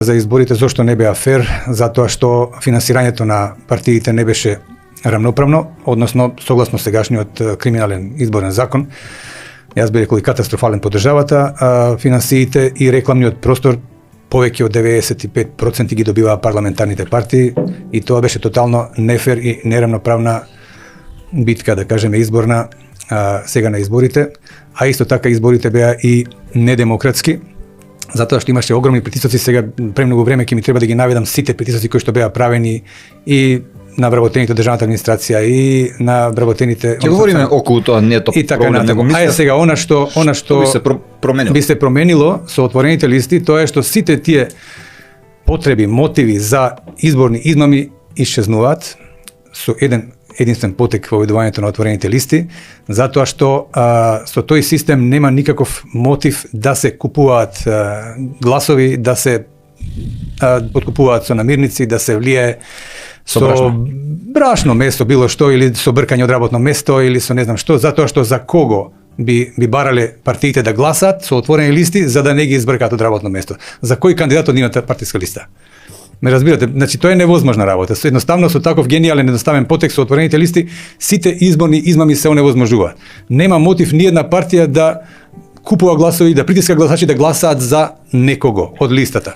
За изборите зошто не беа фер, затоа што финансирањето на партиите не беше рамноправно, односно согласно сегашниот криминален изборен закон. Јас би рекол и катастрофален по државата, финансиите и рекламниот простор повеќе од 95% ги добиваа парламентарните партии и тоа беше тотално нефер и нерамноправна битка, да кажеме, изборна сега на изборите, а исто така изборите беа и недемократски, затоа што имаше огромни притисоци. Сега премногу време ќе ми треба да ги наведам сите притисоци кои што беа правени и на вработените државната администрација и на вработените. Ќе говориме околу тоа, не тоа проблем, него мислам. Ајде сега она што би се променило. Би се променило со отворените листи, тоа е што сите тие потреби, мотиви за изборни измами исчезнуваат со единствен потек во обидувањето на отворените листи, затоа што со тој систем нема никаков мотив да се купуваат гласови, да се подкупуваат со намирници, да се влие со брашно место, било што, или со бркање од работно место, или со не знам што, затоа што за кого би барале партиите да гласат со отворени листи, за да не ги избркаат од работно место. За кој кандидат од нивната партиска листа? Ме разбирате, значи тоа е невозможна работа. Едноставно со таков гениален едноставен потек со отворените листи, сите изборни измами се оневозможуваат. Нема мотив ни една партија да купува гласови, да притиска гласачи да гласаат за некого од листата.